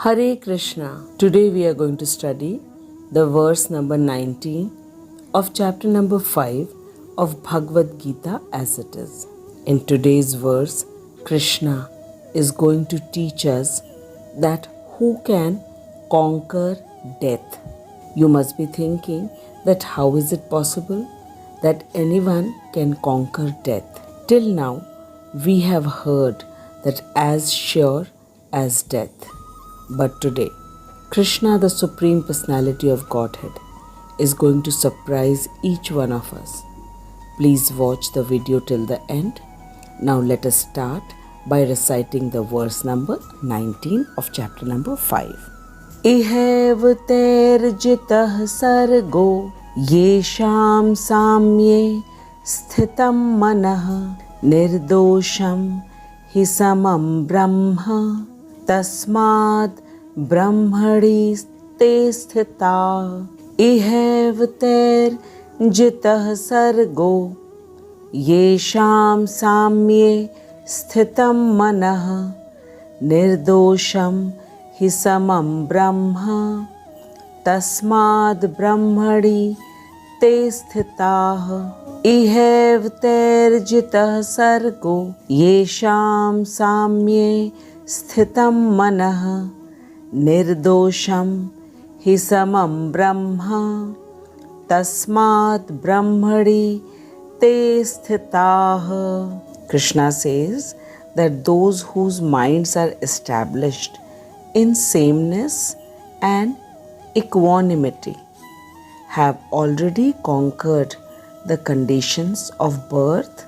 Hare Krishna. Today we are going to study the verse number 19 of chapter number 5 of Bhagwat Gita as it is. In today's verse, Krishna is going to teach us that who can conquer death. You must be thinking that how is it possible that anyone can conquer death? Till now, we have heard that as sure as death. But today, Krishna, the Supreme Personality of Godhead, is going to surprise each one of us. Please watch the video till the end. Now let us start by reciting the verse number 19 of chapter number 5. Ihev terjitah sargo yesham samye sthitam manah nirdosham hi samam brahma tasmad brahmadi te sthita. Ihev terjitah sargo yesham samye sthitam manah nirdosham hi samam brahma tasmad brahmadi te sthitah. Ihev terjitah sargo yesham samye sthitam manah nirdosham hi samam brahma tasmad brahmadi te sthitah. Krishna says that those whose minds are established in sameness and equanimity have already conquered the conditions of birth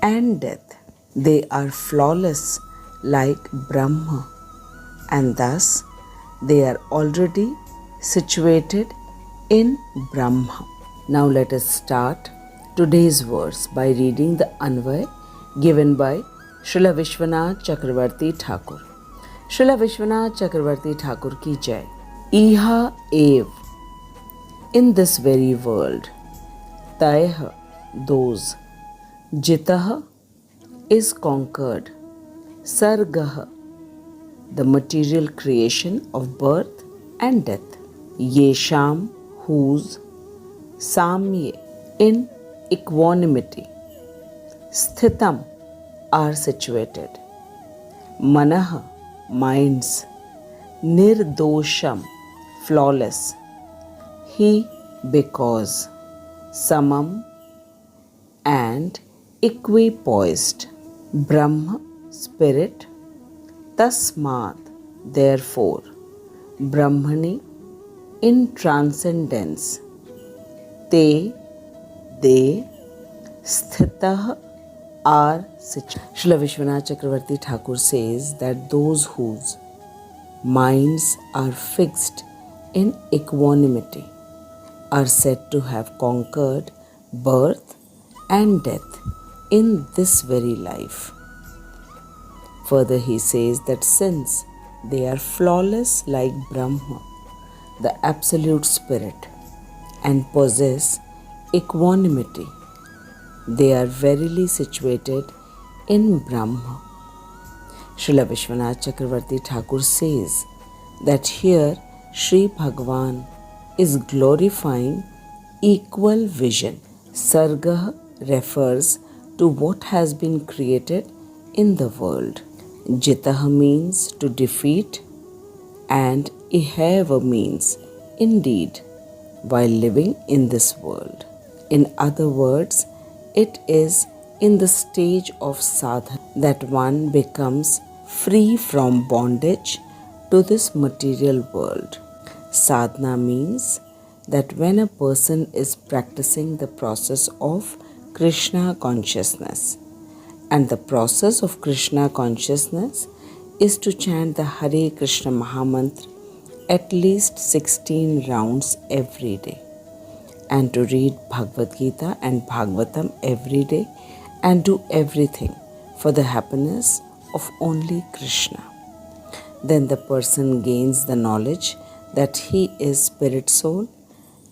and death. They are flawless like Brahma, and thus they are already situated in Brahma. Now let us start today's verse by reading the Anvay given by Srila Vishwanath Chakravarti Thakur. Srila Vishwanath Chakravarti Thakur ki jai. Iha ev, in this very world, tayah, those, jitah is conquered, sargah, the material creation of birth and death, yesham, whose, samye, in equanimity, sthitam, are situated, manah, minds, nirdosham, flawless, he, because, samam, and equipoised, Brahma, spirit, tasmad, therefore, Brahmani, in transcendence, te, they, sthitah, are situated. Srila Vishwanath Chakravarti Thakur says that those whose minds are fixed in equanimity are said to have conquered birth and death in this very life. Further, he says that since they are flawless like Brahma, the Absolute Spirit, and possess equanimity, they are verily situated in Brahma. Srila Vishwanath Chakravarti Thakur says that here Sri Bhagwan is glorifying equal vision. Sargah refers to what has been created in the world. Jitah means to defeat, and iheva means indeed while living in this world. In other words, it is in the stage of sadhana that one becomes free from bondage to this material world. Sadhana means that when a person is practicing the process of Krishna consciousness, and the process of Krishna consciousness is to chant the Hare Krishna Mahamantra at least 16 rounds every day, and to read Bhagwat Gita and Bhagavatam every day, and do everything for the happiness of only Krishna. Then the person gains the knowledge that he is spirit soul,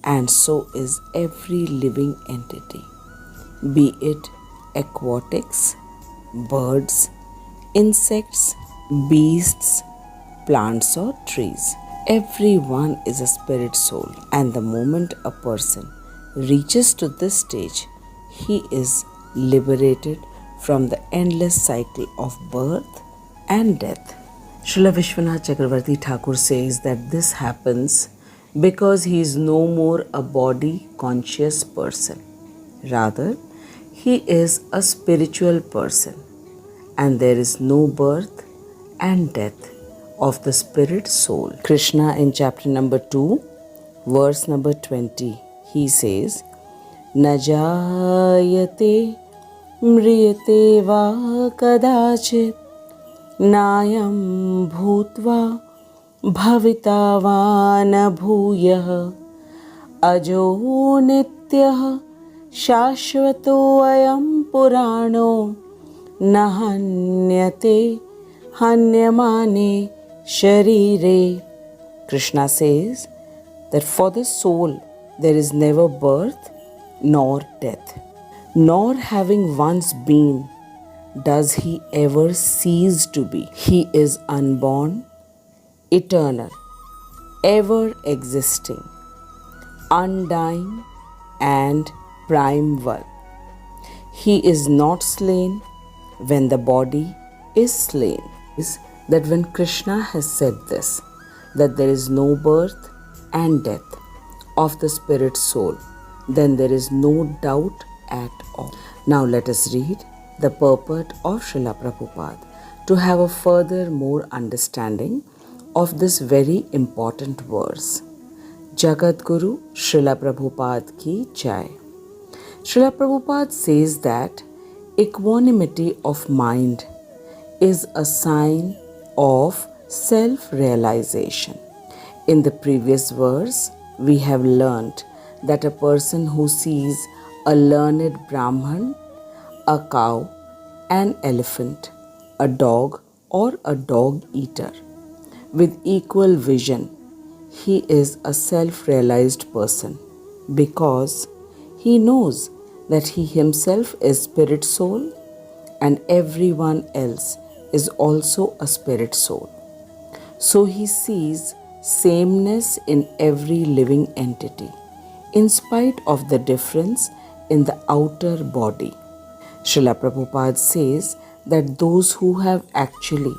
and so is every living entity, be it aquatics, birds, insects, beasts, plants or trees. Everyone is a spirit soul, and the moment a person reaches to this stage, he is liberated from the endless cycle of birth and death. Srila Vishwanath Chakravarti Thakur says that this happens because he is no more a body conscious person. Rather, he is a spiritual person, and there is no birth and death of the spirit soul. Krishna in chapter number 2, verse number 20, he says, Najayate mriyate va kadachit Nayam bhutva bhavita va na bhuyah ajo nityah shashvato ayam purano nahanyate hanyamane sharire. Krishna says that for the soul there is never birth nor death, nor having once been does he ever cease to be. He is unborn, eternal, ever existing, undying and primeval. He is not slain when the body is slain. Is that when Krishna has said this, that there is no birth and death of the spirit soul, then there is no doubt at all. Now let us read the purport of Srila Prabhupada to have a further more understanding of this very important verse. Jagat Guru Srila Prabhupada ki Jai. Srila Prabhupada says that equanimity of mind is a sign of self-realization. In the previous verse, we have learnt that a person who sees a learned Brahman, a cow, an elephant, a dog or a dog eater with equal vision, he is a self-realized person because he knows that he himself is spirit soul and everyone else is also a spirit soul. So he sees sameness in every living entity in spite of the difference in the outer body. Srila Prabhupada says that those who have actually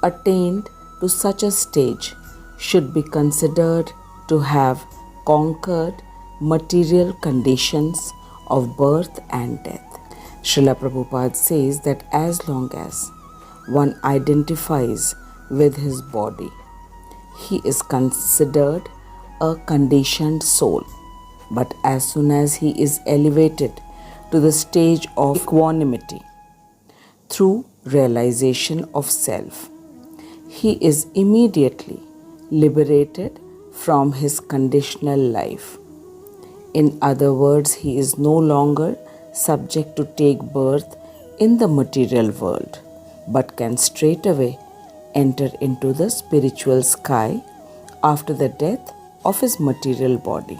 attained to such a stage should be considered to have conquered material conditions of birth and death. Srila Prabhupada says that as long as one identifies with his body, he is considered a conditioned soul. But as soon as he is elevated to the stage of equanimity through realization of self, he is immediately liberated from his conditional life. In other words, he is no longer subject to take birth in the material world, but can straightaway enter into the spiritual sky after the death of his material body.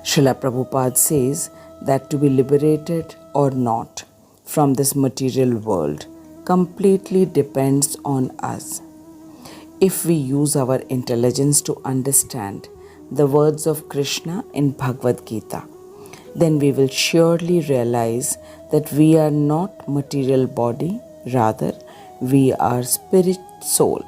Srila Prabhupada says that to be liberated or not from this material world completely depends on us. If we use our intelligence to understand the words of Krishna in Bhagwat Gita, then we will surely realize that we are not material body, rather we are spirit soul.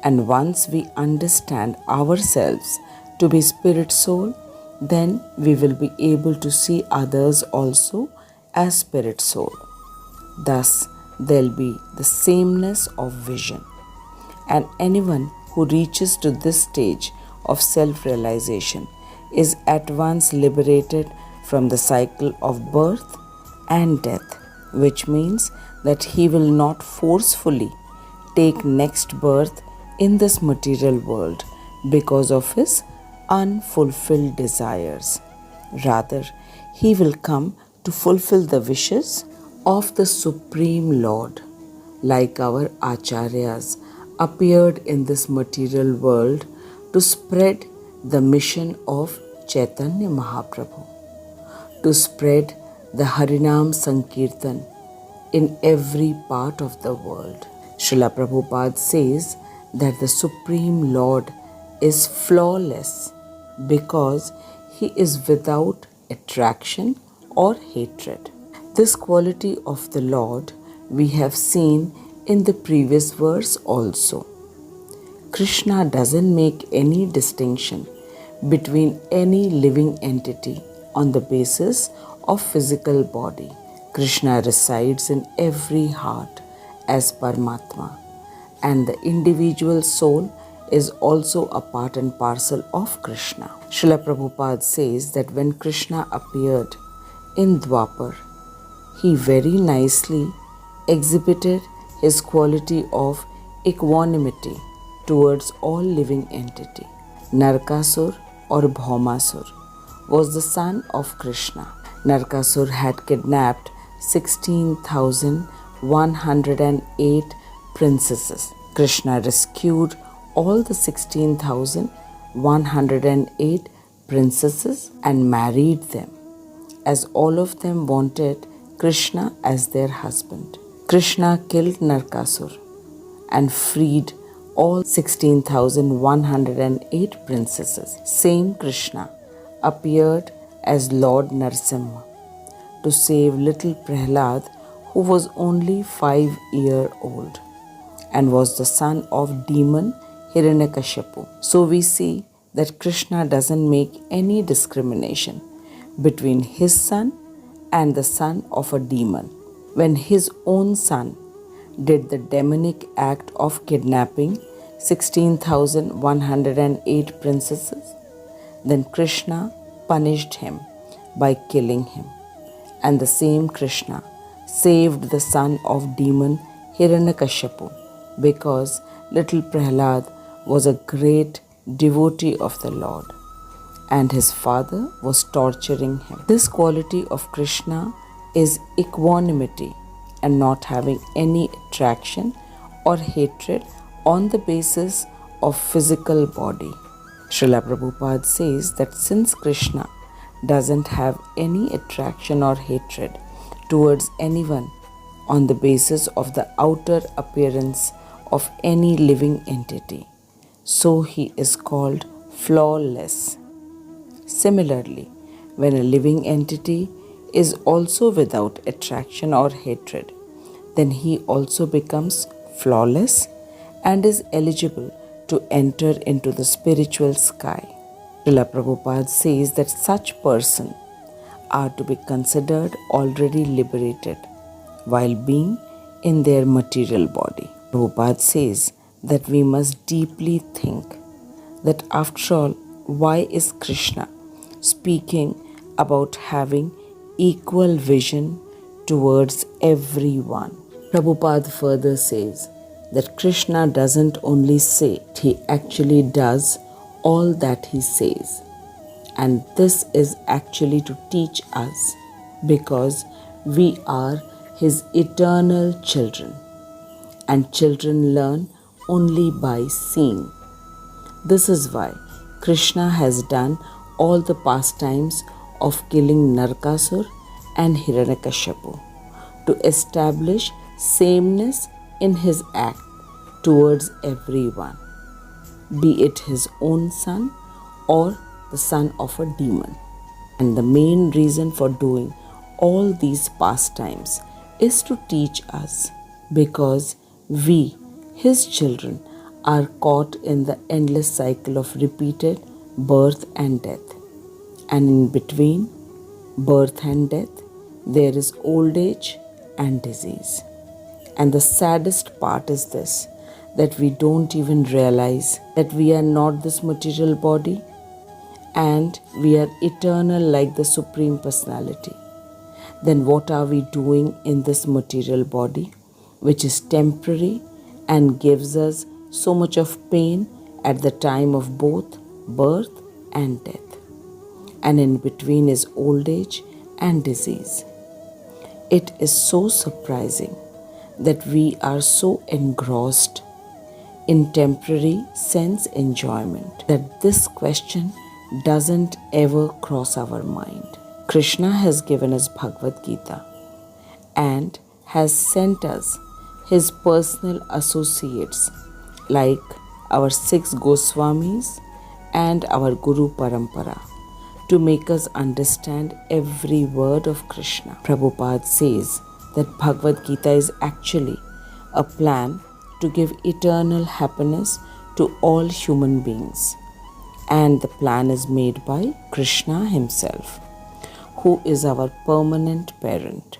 And once we understand ourselves to be spirit soul, then we will be able to see others also as spirit soul. Thus, there will be the sameness of vision. And anyone who reaches to this stage of self-realization is at once liberated from the cycle of birth and death, which means that he will not forcefully take next birth in this material world because of his unfulfilled desires. Rather, he will come to fulfill the wishes of the Supreme Lord, like our Acharyas appeared in this material world to spread the mission of Chaitanya Mahaprabhu, to spread the Harinam Sankirtan in every part of the world. Srila Prabhupada says that the Supreme Lord is flawless because he is without attraction or hatred. This quality of the Lord we have seen in the previous verse also. Krishna doesn't make any distinction between any living entity on the basis of physical body. Krishna resides in every heart as Paramatma, and the individual soul is also a part and parcel of Krishna. Srila Prabhupada says that when Krishna appeared in Dwapar, he very nicely exhibited his quality of equanimity towards all living entity. Narkasur or Bhaumasur was the son of Krishna. Narkasur had kidnapped 16,108 princesses. Krishna rescued all the 16,108 princesses and married them, as all of them wanted Krishna as their husband. Krishna killed Narkasur and freed all 16,108 princesses. Same Krishna appeared as Lord Narsimha to save little Prahlad, who was only 5 years old and was the son of demon Hiranyakashipu. So we see that Krishna doesn't make any discrimination between his son and the son of a demon. When his own son did the demonic act of kidnapping 16,108 princesses, then Krishna punished him by killing him. And the same Krishna saved the son of demon Hiranyakashipu because little Prahlad was a great devotee of the Lord and his father was torturing him. This quality of Krishna is equanimity and not having any attraction or hatred on the basis of physical body. Srila Prabhupada says that since Krishna doesn't have any attraction or hatred towards anyone on the basis of the outer appearance of any living entity, so he is called flawless. Similarly, when a living entity is also without attraction or hatred, then he also becomes flawless and is eligible to enter into the spiritual sky. Srila Prabhupada says that such persons are to be considered already liberated while being in their material body. Prabhupada says that we must deeply think that after all, why is Krishna speaking about having equal vision towards everyone? Prabhupada further says that Krishna doesn't only say, he actually does all that he says. And this is actually to teach us because we are his eternal children. And children learn only by seeing. This is why Krishna has done all the pastimes of killing Narkasur and Hiranyakashipu to establish sameness in his act towards everyone, be it his own son or the son of a demon. And the main reason for doing all these pastimes is to teach us because we, his children, are caught in the endless cycle of repeated birth and death. And in between birth and death, there is old age and disease. And the saddest part is this, that we don't even realize that we are not this material body and we are eternal like the Supreme Personality. Then what are we doing in this material body, which is temporary and gives us so much of pain at the time of both birth and death? And in between is old age and disease. It is so surprising that we are so engrossed in temporary sense enjoyment that this question doesn't ever cross our mind. Krishna has given us Bhagwat Gita and has sent us his personal associates like our 6 Goswamis, and our Guru Parampara to make us understand every word of Krishna. Prabhupada says that Bhagwat Gita is actually a plan to give eternal happiness to all human beings. And the plan is made by Krishna himself, who is our permanent parent.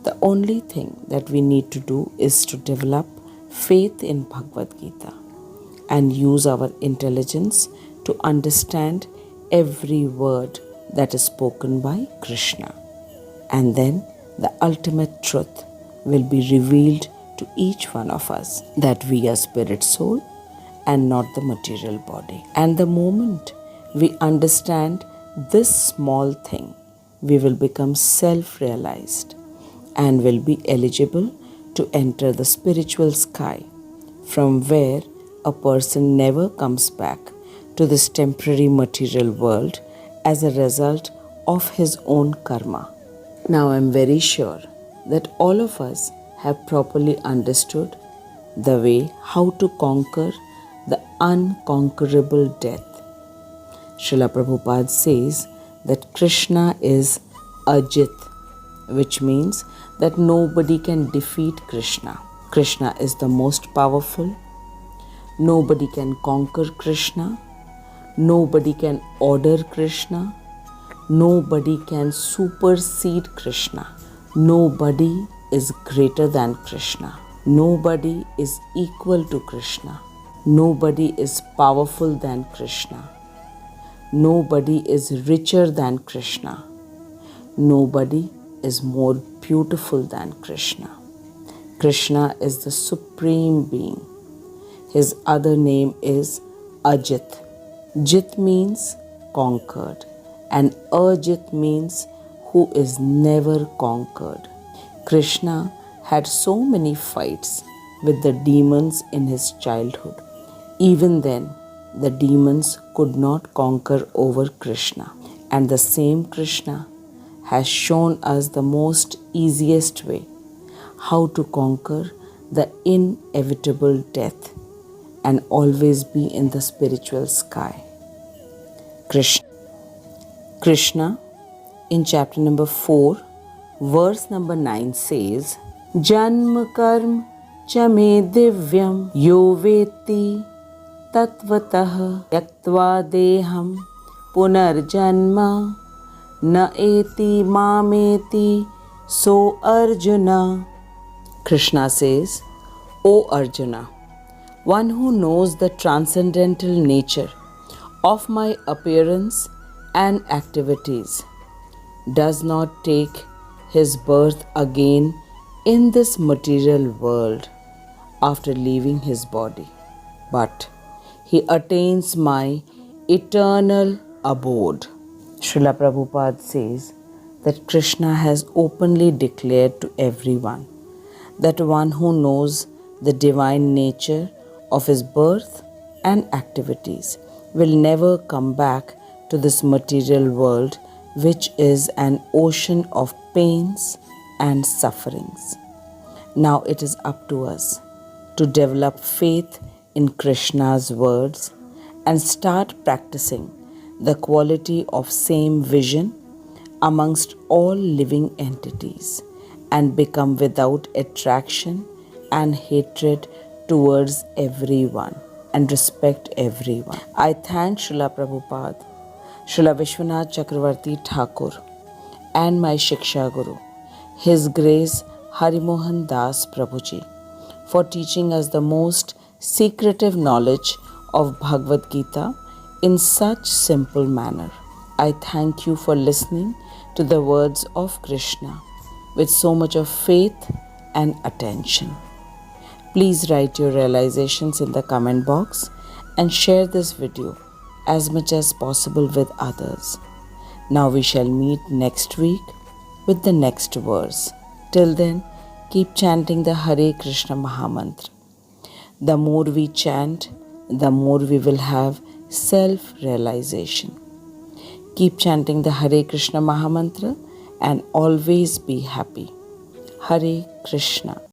The only thing that we need to do is to develop faith in Bhagavad Gita and use our intelligence to understand every word that is spoken by Krishna. And then the ultimate truth will be revealed to each one of us, that we are spirit soul and not the material body. And the moment we understand this small thing, we will become self-realized and will be eligible to enter the spiritual sky, from where a person never comes back to this temporary material world as a result of his own karma. Now I am very sure that all of us have properly understood the way how to conquer the unconquerable death. Srila Prabhupada says that Krishna is Ajit, which means that nobody can defeat Krishna. Krishna is the most powerful. Nobody can conquer Krishna. Nobody can order Krishna. Nobody can supersede Krishna. Nobody is greater than Krishna. Nobody is equal to Krishna. Nobody is powerful than Krishna. Nobody is richer than Krishna. Nobody is more beautiful than Krishna. Krishna is the supreme being. His other name is Ajit. Jit means conquered, and Ajit means who is never conquered. Krishna had so many fights with the demons in his childhood. Even then, the demons could not conquer over Krishna. And the same Krishna has shown us the most easiest way how to conquer the inevitable death and always be in the spiritual sky. Krishna in chapter number 4, verse number 9 says, Janma karm cha me divyam yo veti tatvatah yaktva deham punarjanma na eti mameti so Arjuna. Krishna says, O Arjuna, one who knows the transcendental nature of my appearance and activities does not take his birth again in this material world after leaving his body, but he attains my eternal abode. Srila Prabhupada says that Krishna has openly declared to everyone that one who knows the divine nature of his birth and activities will never come back to this material world, which is an ocean of pains and sufferings. Now it is up to us to develop faith in Krishna's words and start practicing the quality of same vision amongst all living entities and become without attraction and hatred towards everyone and respect everyone. I thank Srila Prabhupada, Srila Vishwanath Chakravarti Thakur, and my Shiksha Guru, His Grace Harimohan Das Prabhuji, for teaching us the most secretive knowledge of Bhagavad Gita in such simple manner. I thank you for listening to the words of Krishna with so much of faith and attention. Please write your realizations in the comment box and share this video as much as possible with others. Now we shall meet next week with the next verse. Till then, keep chanting the Hare Krishna Mahamantra. The more we chant, the more we will have self-realization. Keep chanting the Hare Krishna Mahamantra and always be happy. Hare Krishna.